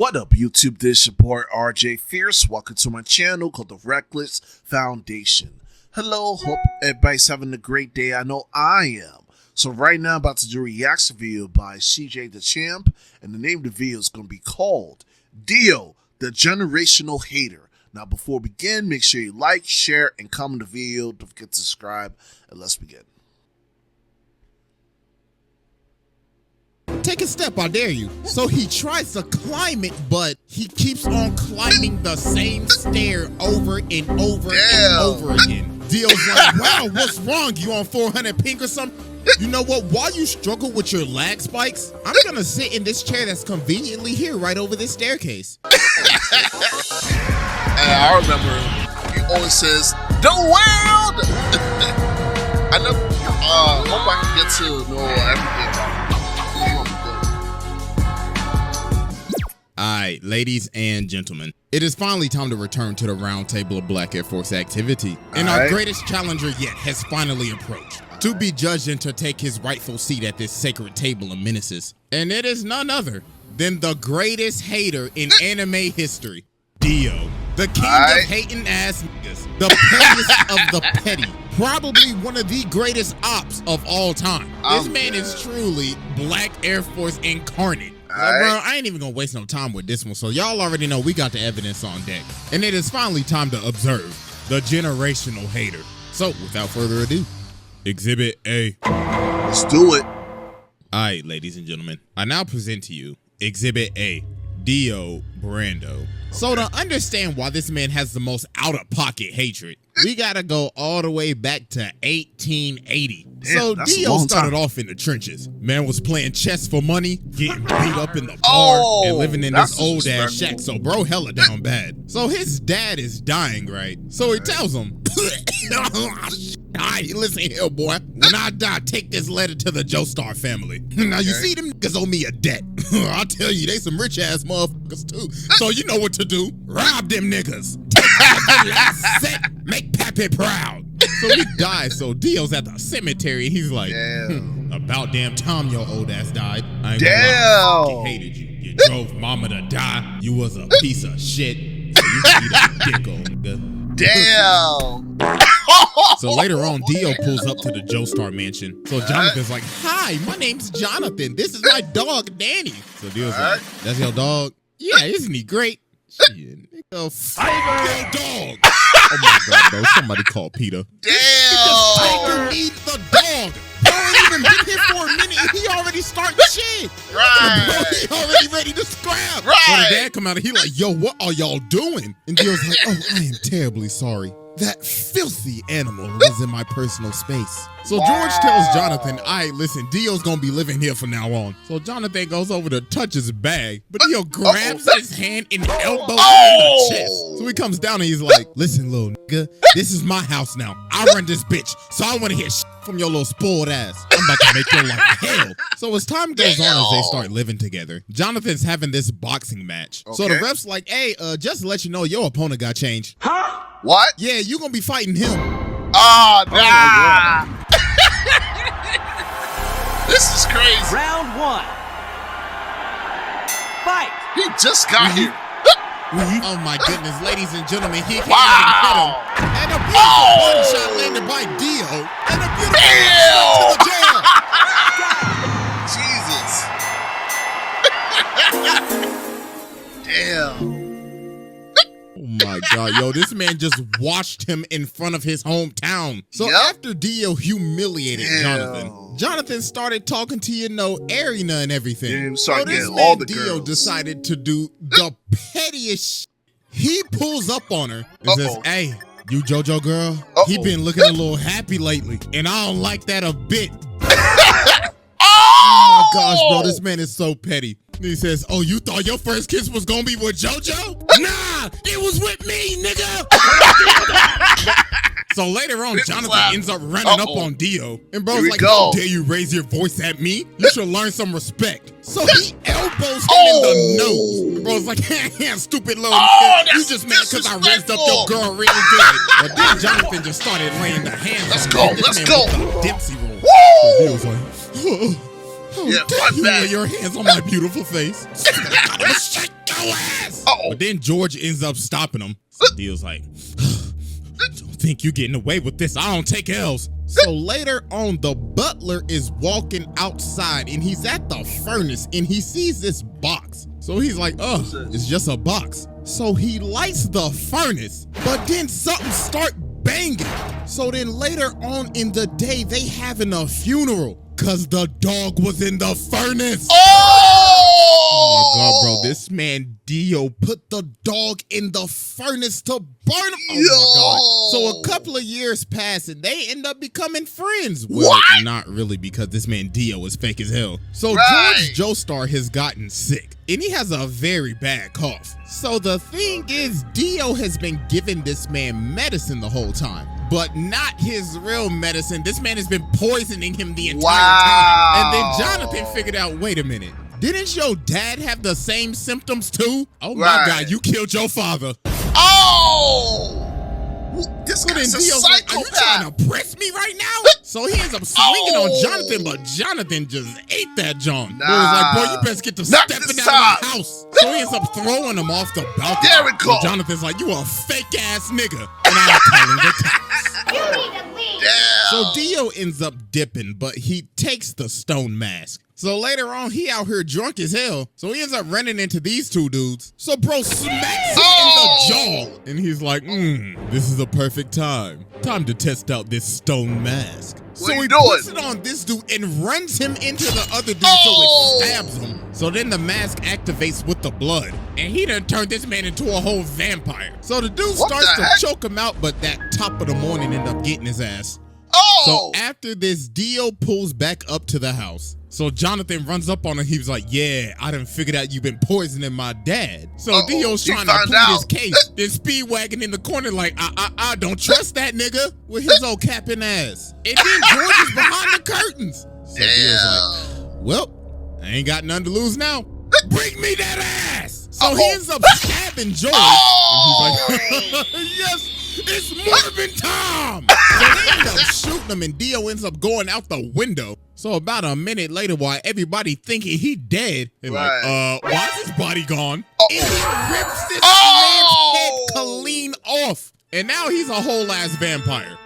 What up, YouTube? This is your boy RJ Fierce. Welcome to my channel called The Reckless Foundation. Hello, hope everybody's having a great day. I know I am. So right now I'm about to do a reaction video by CJ the Champ, and the name of the video is going to be called DIO, the Generational Hater. Now before we begin, make sure you like, share, and comment the video. Don't forget to subscribe, and let's begin. Take a step, I dare you. So he tries to climb it, but he keeps on climbing the same stair over and over and over again. DIO's like, wow, what's wrong? You on 400 pink or something? You know what? While you struggle with your lag spikes, I'm gonna sit in this chair that's conveniently here right over this staircase. And I remember he always says, the world! I never, hope I can get to know everything about him. Alright, ladies and gentlemen, it is finally time to return to the round table of Black Air Force activity. And our greatest challenger yet has finally approached, to be judged and to take his rightful seat at this sacred table of menaces. And it is none other than the greatest hater in anime history, DIO. The king of hating ass niggas, the pettiest of the petty, probably one of the greatest ops of all time. This man is truly Black Air Force incarnate. Bro, I ain't even gonna waste no time with this one, so y'all already know we got the evidence on deck. And it is finally time to observe the generational hater. So, without further ado, Exhibit A. Let's do it. Alright, ladies and gentlemen, I now present to you Exhibit A, DIO Brando. So to understand why this man has the most out-of-pocket hatred, we gotta go all the way back to 1880. Damn, so DIO started off in the trenches. Man was playing chess for money, getting beat up in the bar, and living in this old ass shack. So bro hella down bad. So his dad is dying, right? So he tells him, alright, listen here, boy. When I die, take this letter to the Joestar family. Now you see them niggas owe me a debt. I'll tell you, they some rich ass motherfuckers too. So you know what to do. Rob them niggas. Take the last set, make Pappy proud. So he dies, so DIO's at the cemetery, and he's like, about damn time your old ass died. I ain't gonna lie, he hated you. You drove mama to die. You was a piece of shit. So you can eat a dick, old nigga. Damn. So later on, DIO pulls up to the Joestar mansion. So Jonathan's like, hi, my name's Jonathan. This is my dog, Danny. So DIO's like, that's your dog? Yeah, isn't he great? Shit, nigga, fuck your dog. Oh my God, bro, somebody call Peter. Damn. You need the dog. You ain't even been here for a minute and he already starting shit. Right. Bro, he already ready to scrap. Right. So the dad come out and he like, yo, what are y'all doing? And DIO's like, oh, I am terribly sorry. That filthy animal was in my personal space. So George tells Jonathan, all right, listen, DIO's gonna be living here from now on. So Jonathan goes over to touch his bag, but DIO grabs his hand and elbows him in the chest. So he comes down and he's like, listen, little nigga, this is my house now. I run this bitch, so I wanna hear shit from your little spoiled ass. I'm about to make your life hell. So as time goes on, as they start living together, Jonathan's having this boxing match. So the ref's like, hey, just to let you know, your opponent got changed. Huh? What? Yeah, you gonna be fighting him. Oh, nah. This is crazy. Round one. Fight. He just got here. Oh my goodness, ladies and gentlemen, he can't even hit him. And a beautiful body shot landed by DIO. And a beautiful shot to the jaw. Jesus. Damn. Oh my God, yo, this man just watched him in front of his hometown. So after DIO humiliated Jonathan started talking to, you know, Arena and everything. So this man DIO decided to do the pettiest He pulls up on her and says, hey, you JoJo girl, he been looking a little happy lately, and I don't like that a bit. Oh my gosh, bro, this man is so petty. And he says, oh, you thought your first kiss was gonna be with JoJo? Nah, it was with me, nigga. So later on, Jonathan ends up running up on DIO. And bro's like, how dare you raise your voice at me? You should learn some respect. So he elbows him in the nose. And bro's like, stupid little nigga. You just mad because I raised up your girl really good. But then Jonathan just started laying the hands on him. Let's go. Dempsey roll. So he was like, yeah, you lay your hands on my beautiful face. your ass. Uh-oh. But then George ends up stopping him. So Dio's like, don't think you're getting away with this. I don't take L's. So later on, the butler is walking outside and he's at the furnace and he sees this box. So he's like, oh, it's just a box. So he lights the furnace, but then something start banging. So then later on in the day, they having a funeral because the dog was in the furnace. Oh my God, bro. This man, Dio, put the dog in the furnace to burn him. Oh my God. So a couple of years pass and they end up becoming friends. Well, what? Not really, because this man, Dio, is fake as hell. So George Joestar has gotten sick and he has a very bad cough. So the thing is, Dio has been giving this man medicine the whole time, but not his real medicine. This man has been poisoning him the entire time. And then Jonathan figured out, wait a minute. Didn't your dad have the same symptoms too? Oh my God, you killed your father. Oh! This guy's a psychopath. Like, are you trying to press me right now? So he ends up swinging on Jonathan, but Jonathan just ate that John. Boy was like, boy, you best get to stepping out of my house. So he ends up throwing him off the balcony. There we go. So Jonathan's like, you a fake ass nigga. And I'm calling the cops. You need to leave. So Dio ends up dipping, but he takes the stone mask. So later on, he out here drunk as hell. So he ends up running into these two dudes. So bro smacks him in the jaw. And he's like, this is a perfect time. Time to test out this stone mask. So he puts it on this dude and runs him into the other dude so it stabs him. So then the mask activates with the blood. And he done turned this man into a whole vampire. So the dude starts to choke him out, but that top of the morning end up getting his ass. So after this, Dio pulls back up to the house. So Jonathan runs up on him. He was like, yeah, I done figured out you've been poisoning my dad. So Dio's trying to plead his case. Then Speedwagon in the corner like, I don't trust that nigga with his old capping ass. And then George is behind the curtains. So Dio's like, well, I ain't got nothing to lose now. Bring me that ass. So he ends up stabbing George. And he's like, yes. It's Marvin time! So they end up shooting him and Dio ends up going out the window. So about a minute later, while everybody thinking he dead, they're like, why is his body gone? And he rips this man's head clean off. And now he's a whole ass vampire.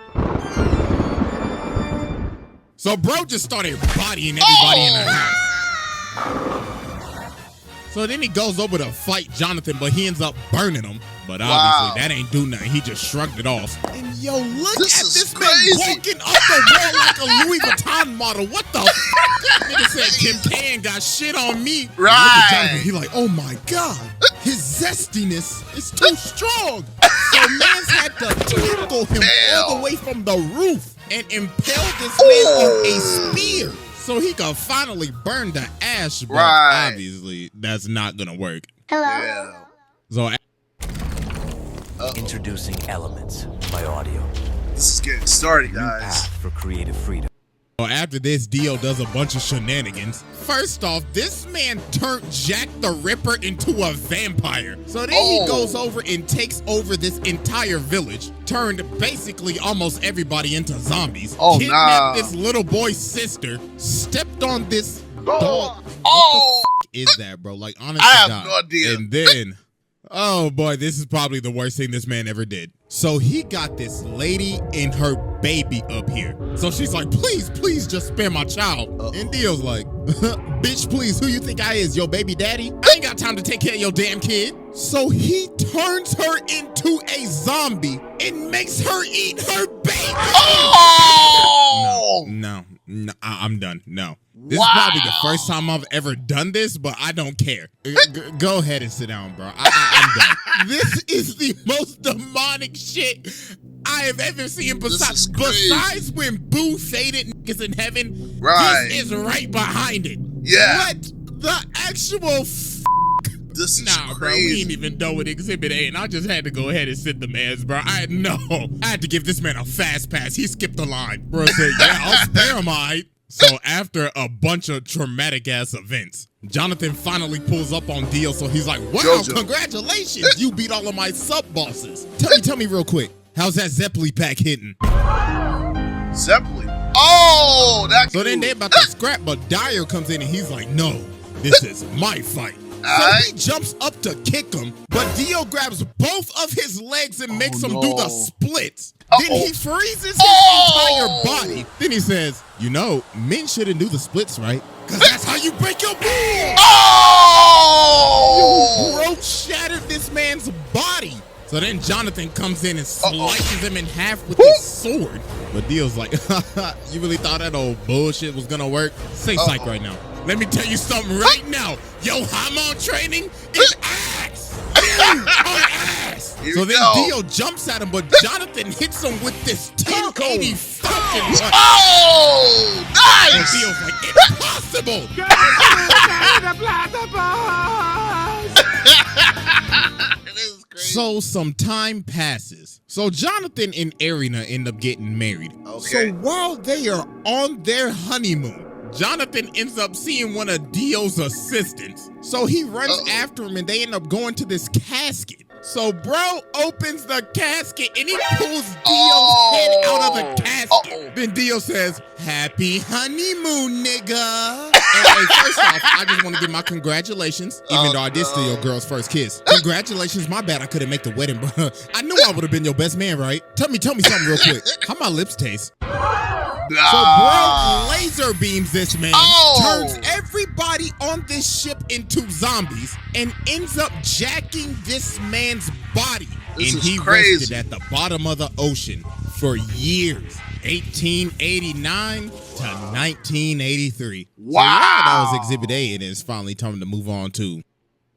So bro just started bodying everybody in the house. So then he goes over to fight Jonathan, but he ends up burning him. But obviously that ain't do nothing. He just shrugged it off. And yo, look at this man walking up the wall like a Louis Vuitton model. What the fuck? Nigga said Kim K got shit on me. Look at Jonathan. He like, oh my God. His zestiness is too strong. So man's had to tackle him all the way from the roof and impale this man on a spear. So he could finally burn the ash, but obviously that's not gonna work. Hello. So introducing Elements by Audio. This is getting started, guys. Path for creative freedom. After this, Dio does a bunch of shenanigans. First off, this man turned Jack the Ripper into a vampire. So then he goes over and takes over this entire village, turned basically almost everybody into zombies, kidnapped this little boy's sister, stepped on this dog. What the f is that, bro? Like, honestly, I have no idea. And then, oh boy, this is probably the worst thing this man ever did. So he got this lady and her baby up here. So she's like, please, please just spare my child. And Dio's like, bitch, please, who you think I is, your baby daddy? I ain't got time to take care of your damn kid. So he turns her into a zombie and makes her eat her baby. No, I'm done. No. This is probably the first time I've ever done this, but I don't care. Go ahead and sit down, bro. I'm done. This is the most demonic shit I have ever seen besides when Boo faded niggas in heaven. This is right behind it. Yeah. What the actual This is crazy. Bro, we ain't even done with Exhibit A, and I just had to go ahead and sit the man's, bro. I had to give this man a fast pass. He skipped the line. Bro said, yeah, I'll spare him, all right. So after a bunch of traumatic ass events, Jonathan finally pulls up on Dio. So he's like, wow, congratulations. You beat all of my sub bosses. Tell me real quick. How's that Zeppeli pack hitting? Zeppeli? Oh, that's so then they about to scrap, but Dyer comes in and he's like, no, this is my fight. So he jumps up to kick him, but Dio grabs both of his legs and makes him do the splits. Then he freezes his entire body. Then he says, you know, men shouldn't do the splits, right? Because that's how you break your balls. Bro shattered this man's body. So then Jonathan comes in and slices him in half with his sword. But Dio's like, you really thought that old bullshit was gonna work? Say psych right now. Let me tell you something right now. Yo, hormone training is ass. Ass. So then Dio jumps at him, but Jonathan hits him with this 1080 fucking punch. Oh, nice. And Dio's like, impossible. So some time passes. So Jonathan and Arena end up getting married. So while they are on their honeymoon, Jonathan ends up seeing one of Dio's assistants. So he runs after him and they end up going to this casket. So bro opens the casket and he pulls Dio's head out of the casket. Then Dio says, happy honeymoon, nigga. Hey, first off, I just want to give my congratulations, even though I did steal your girl's first kiss. Congratulations, my bad I couldn't make the wedding, bro. I knew I would have been your best man, right? Tell me something real quick. How my lips taste? So bro laser beams this man, turns everybody on this ship into zombies, and ends up jacking this man's body. And he rested at the bottom of the ocean for years, 1889 to 1983. Wow. So yeah, that was Exhibit A, and it's finally time to move on to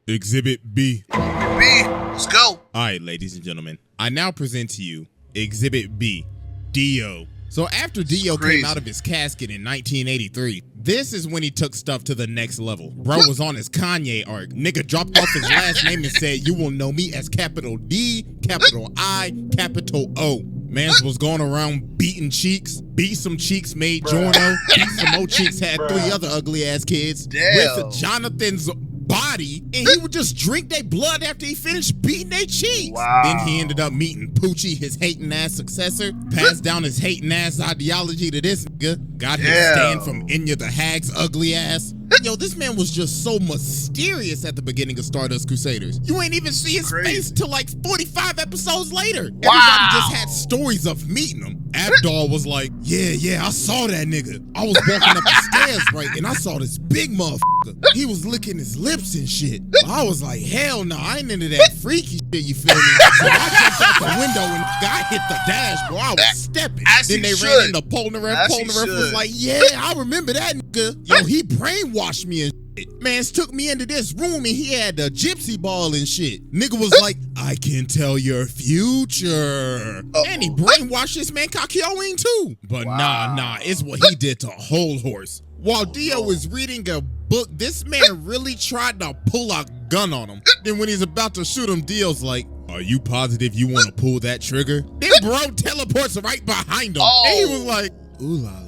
Exhibit B. Let's go. All right, ladies and gentlemen, I now present to you Exhibit B, Dio. So after Dio came out of his casket in 1983, this is when he took stuff to the next level. Bro was on his Kanye arc. Nigga dropped off his last name and said, you will know me as capital D, capital I, capital O. Mans was going around beating cheeks, beat some cheeks, made Jorno, beat some more cheeks, had 3 other ugly ass kids with Jonathan's body, and he would just drink their blood after he finished beating their cheeks. Then he ended up meeting Poochie, his hating ass successor, passed down his hating ass ideology to this nigga, got his stand from Enya the Hag's ugly ass. Yo, this man was just so mysterious at the beginning of Stardust Crusaders. You ain't even see his face till like 45 episodes later. Everybody just had stories of meeting him. Abdul was like, yeah, I saw that nigga. I was walking up the stairs, right, and I saw this big motherfucker. He was licking his lips and shit. I was like, hell no, I ain't into that freaky shit, you feel me? So I jumped out the window and I hit the dash, bro. I was stepping. Then they ran into Polnareff. Polnareff was like, yeah, I remember that nigga. Yo, he brainwashed me and shit. Mans took me into this room and he had the gypsy ball and shit. Nigga was like, I can tell your future. And he brainwashed this man Kakyoin too. But nah, it's what he did to Whole Horse. While Dio was reading a book, this man really tried to pull a gun on him. Then when he's about to shoot him, Dio's like, are you positive you want to pull that trigger? Then bro teleports right behind him. And he was like, ooh la la.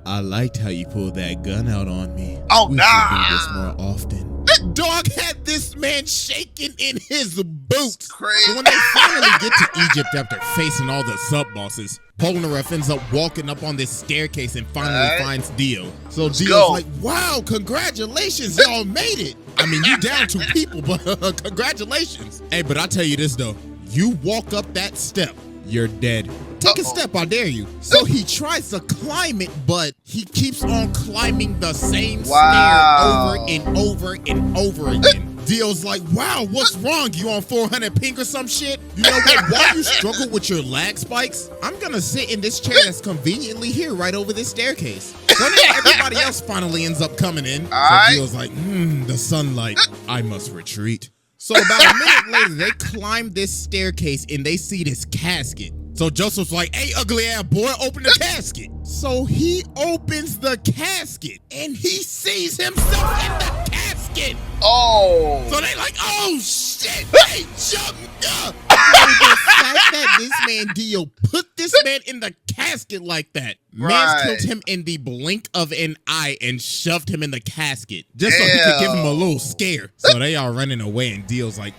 I liked how you pulled that gun out on me. We should do this more often. Dog had this man shaking in his boots. So when they finally get to Egypt after facing all the sub-bosses, Polnareff ends up walking up on this staircase and finally finds Dio. So Dio's like, wow, congratulations, y'all made it. I mean, you down 2 people, but congratulations. Hey, but I'll tell you this though, you walk up that step, you're dead. Take a step, I dare you. So he tries to climb it, but he keeps on climbing the same stair over and over and over again. Dio's like, wow, what's wrong? You on 400 ping or some shit? You know what? While you struggle with your lag spikes, I'm gonna sit in this chair that's conveniently here right over this staircase. So then everybody else finally ends up coming in. So Dio's like, the sunlight. I must retreat. So about a minute later, they climb this staircase and they see this casket. So Joseph's like, hey, ugly ass boy, open the casket. So he opens the casket and he sees himself in the casket. So they like, oh shit, they jumped up. The fact that this man Dio put this man in the casket like that, man killed him in the blink of an eye and shoved him in the casket just so he could give him a little scare. So they are running away and Dio's like,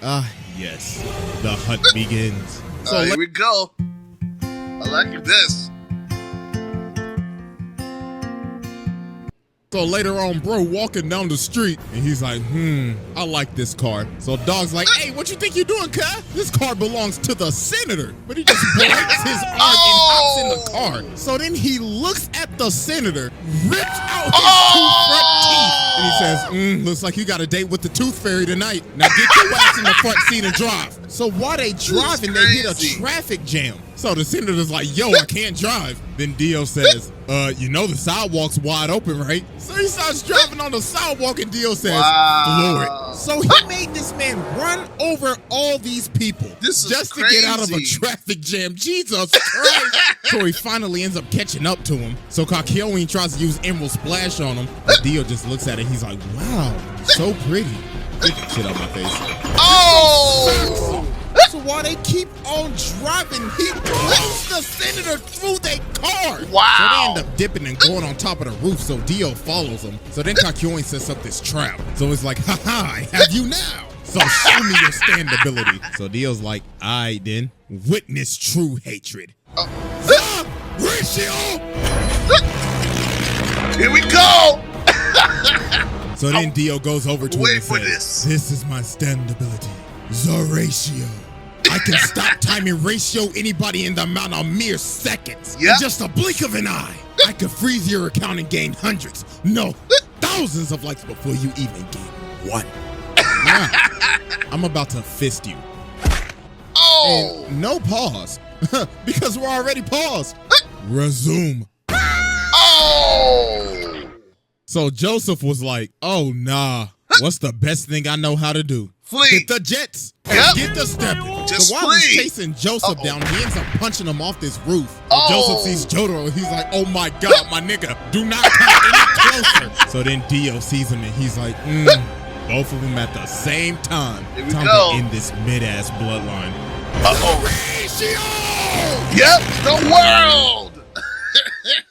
yes, the hunt begins. So here we go. I like this. So later on, bro walking down the street, and he's like, I like this car. So dog's like, hey, what you think you're doing, cuz? This car belongs to the senator. But he just breaks his arm and hops in the car. So then he looks at the senator, rips out his two front teeth, and he says, looks like you got a date with the tooth fairy tonight. Now get your ass in the front seat and drive. So while they driving, they hit a traffic jam. So the senator's like, yo, I can't drive. Then Dio says, you know the sidewalk's wide open, right? So he starts driving on the sidewalk and Dio says, floor it. So he made this man run over all these people just to get out of a traffic jam. Jesus Christ. So he finally ends up catching up to him. So Kakyoin tries to use Emerald Splash on him. But Dio just looks at it. He's like, wow, so pretty. Get that shit out my face. Oh! So while they keep on driving, he blows the senator through their car. Wow. So they end up dipping and going on top of the roof, so Dio follows him. So then Kakyoin sets up this trap. So it's like, haha, I have you now. So show me your stand ability. So Dio's like, all right then, witness true hatred. Ratio! Here we go! So then Dio goes over to him and says, this is my stand ability, the ratio. I can stop time and ratio anybody in the amount of mere seconds. In just a blink of an eye. I could freeze your account and gain hundreds, no, thousands of likes before you even gain one. Now, I'm about to fist you. Oh! And no pause, because we're already paused. Resume. Oh! So Joseph was like, oh nah, what's the best thing I know how to do? Flee. Hit the jets and get the stepping. Just so while he's chasing Joseph down, he ends up punching him off this roof. Joseph sees Jotaro, he's like, oh my God, my nigga, do not come any closer. So then Dio sees him and he's like, both of them at the same time. Here we Time go. to end this mid-ass bloodline. Ratio! Yep, the world!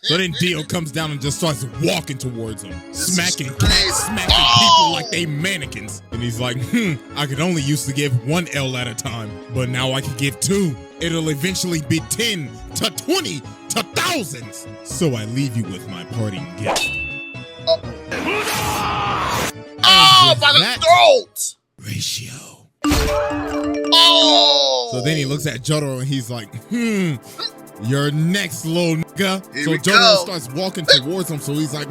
So then Dio comes down and just starts walking towards him, smacking crazy. people like they mannequins. And he's like, I could only used to give one L at a time, but now I can give two. It'll eventually be 10 to 20 to thousands. So I leave you with my parting gift. Oh, by the throat! Ratio. Oh! So then he looks at Jotaro and he's like, you're next, little nigga. Here So we Jotaro go. starts walking towards him. So he's like,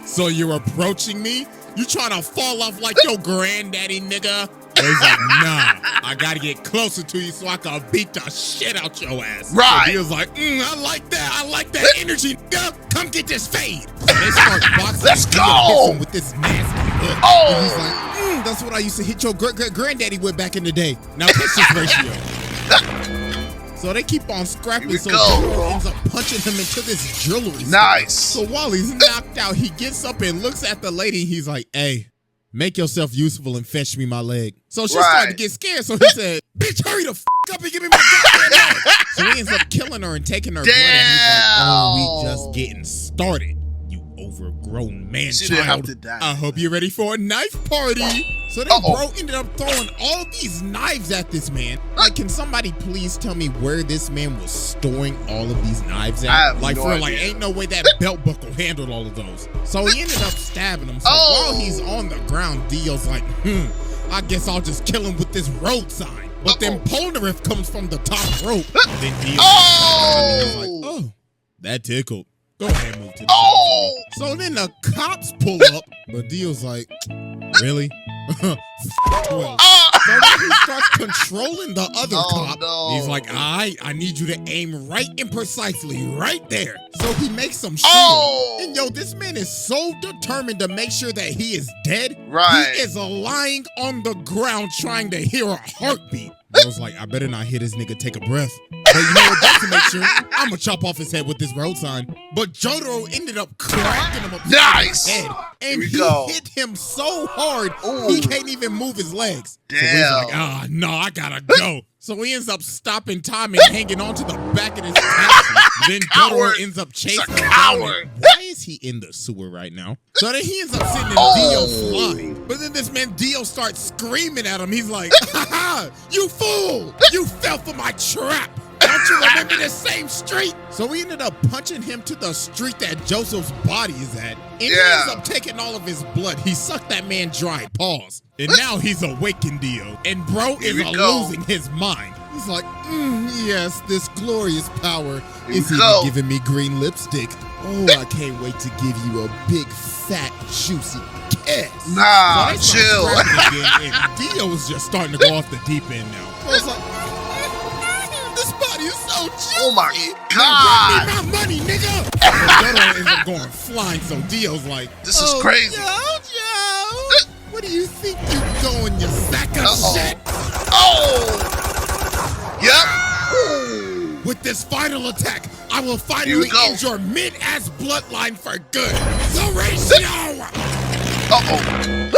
so you're approaching me? You trying to fall off like your granddaddy, nigga? And he's like, nah, I gotta get closer to you so I can beat the shit out your ass. Right. So he was like, I like that energy, nigga. Come get this fade. And they start boxing. Let's and Dio go. hits him with this nasty hook. Oh. And he's like, that's what I used to hit your granddaddy with back in the day. Now catch this ratio. So they keep on scrapping, so Jotaro ends up punching him into this jewelry store. Nice. So while he's knocked out, he gets up and looks at the lady. He's like, hey, make yourself useful and fetch me my leg. So she started to get scared, so he said, bitch, hurry the up and give me my goddamn leg. So he ends up killing her and taking her blood, and he's like, oh, we just getting started, you overgrown man She didn't have child. to die. I hope you're ready for a knife party. So then bro ended up throwing all these knives at this man. Like, can somebody please tell me where this man was storing all of these knives at? I have Like, no for idea. like, ain't no way that belt buckle handled all of those. So he ended up stabbing him. So while he's on the ground, Dio's like, I guess I'll just kill him with this road sign. But then Polnareff comes from the top rope. And then Dio he's like, oh, that tickled. Go ahead and move to the side. So then the cops pull up, but Dio's like, really? 12. So then he starts controlling the other cop. No. He's like, I need you to aim right and precisely right there. So he makes some shield. And yo, this man is so determined to make sure that he is dead. Right. He is lying on the ground trying to hear a heartbeat. I was like, I better not hear this nigga take a breath. But you know what? Just to make sure, I'm gonna chop off his head with this road sign. But Jotaro ended up cracking him upside his head. And he hit him so hard, he can't even move his legs. Damn. So he's like, no, I gotta go. So he ends up stopping time and hanging onto the back of his taxi. Then Jotaro ends up chasing him down. Why is he in the sewer right now? So then he ends up sitting in Dio's flying. But then this man Dio starts screaming at him. He's like, ha ha, you fool! You fell for my trap! Don't Don't you remember this same street? So we ended up punching him to the street that Joseph's body is at. And he ends up taking all of his blood. He sucked that man dry. Pause. And now he's awakened, Dio. And bro is losing his mind. He's like, yes, this glorious power is even giving me green lipstick. Oh, I can't wait to give you a big, fat, juicy kiss. Nah, so chill. Again, and Dio is just starting to go off the deep end now. I was like, this body is so juicy. Oh my God. Give me my money, nigga. So Jodo ends up going flying, so Dio's like, this is crazy. Jojo, what do you think you're doing, you sack of shit? Oh. Yep. With this final attack, I will finally end your mid-ass bloodline for good. The ratio! Uh-oh.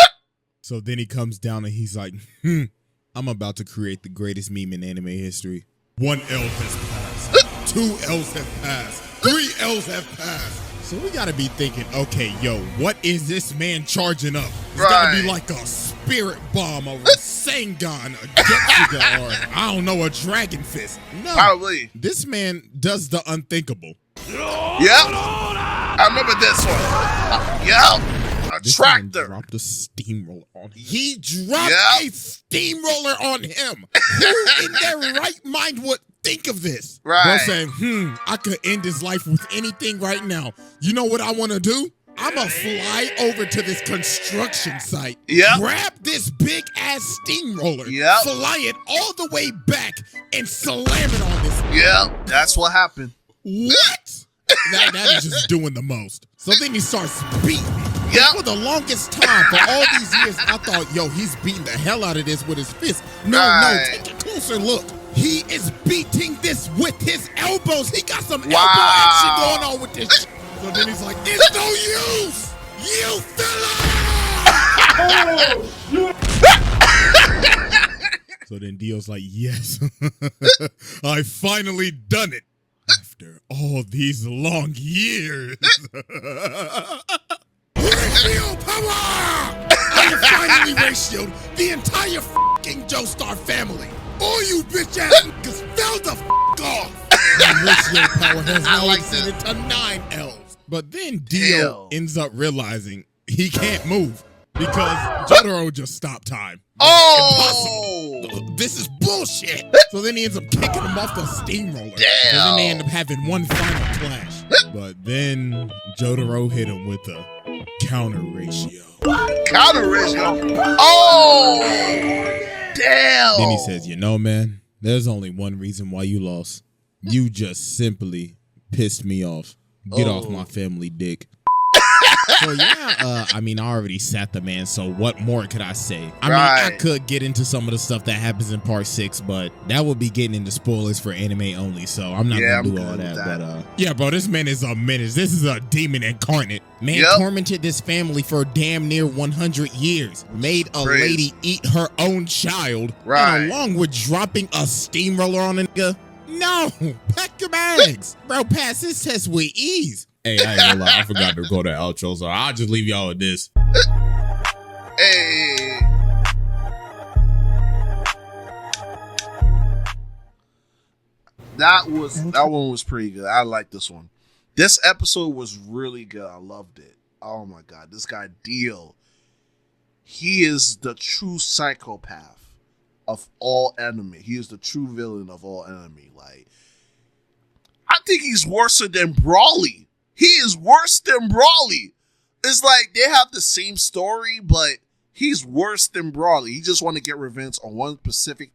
So then he comes down and he's like, I'm about to create the greatest meme in anime history. 1 L has passed. 2 L's have passed. 3 L's have passed. So we gotta be thinking, okay, yo, what is this man charging up? It's gotta be like a spirit bomb or a Sengun, a Getsuga, or I don't know, a Dragon Fist. No, probably. This man does the unthinkable. Yep. I remember this one. Yep. A tractor. Dropped a steamroller on him. He dropped a steamroller on him. Who in their right mind would think of this? Right. Bro saying, I could end his life with anything right now. You know what I want to do? I'm going to fly over to this construction site, grab this big ass steamroller, fly it all the way back, and slam it on this. Yep, that's what happened. What? that is just doing the most. So then he starts beating me. Yep. For the longest time, for all these years, I thought, yo, he's beating the hell out of this with his fist. No, take a closer look. He is beating this with his elbows. He got some elbow action going on with this. So then he's like, it's no use. You fella! So then Dio's like, yes, I finally done it. After all these long years. Ratio power! I have finally ratioed the entire f***ing Joestar family. All you bitch ass niggas fell the f*** off. The ratio power has now exceeded to 9 L's. But then Dio ends up realizing he can't move because Jotaro just stopped time. Oh! Impossible. This is bullshit. So then he ends up kicking him off the steamroller. Damn. And then they end up having one final clash. But then Jotaro hit him with a counter ratio. Counter ratio? Oh! Damn. Then he says, you know, man, there's only one reason why you lost. You just simply pissed me off. Get off my family dick. So yeah, I mean, I already sat the man, so what more could I say? I mean, I could get into some of the stuff that happens in part 6, but that would be getting into spoilers for anime only, so I'm not gonna do all that. But yeah, bro, this man is a menace. This is a demon incarnate. Man tormented this family for damn near 100 years. Made a lady eat her own child. And along with dropping a steamroller on a nigga. No, pack your bags. Bro, pass this test with ease. Hey, I ain't gonna lie, I forgot to go to outro, so I'll just leave y'all with this. Hey. That one was pretty good. I like this one. This episode was really good. I loved it. Oh my god, this guy Dio. He is the true psychopath of all anime. He is the true villain of all anime. Like, I think he's worse than Brawly. He is worse than Brawly. It's like they have the same story, but he's worse than Brawly. He just want to get revenge on one specific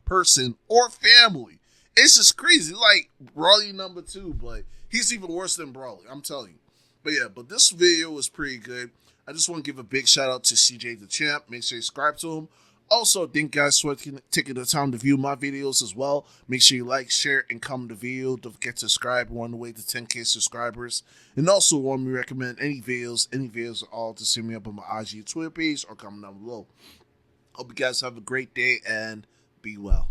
person or family. It's just crazy. Like Brawly number 2, but he's even worse than Brawly. I'm telling you. But yeah, but this video was pretty good. I just want to give a big shout out to CJ the Champ. Make sure you subscribe to him. Also, thank you guys for taking the time to view my videos as well. Make sure you like, share, and comment the video. Don't forget to subscribe. We're on the way to 10K subscribers. And also, want me to recommend any videos at all, to send me up on my IG Twitter page or comment down below. Hope you guys have a great day and be well.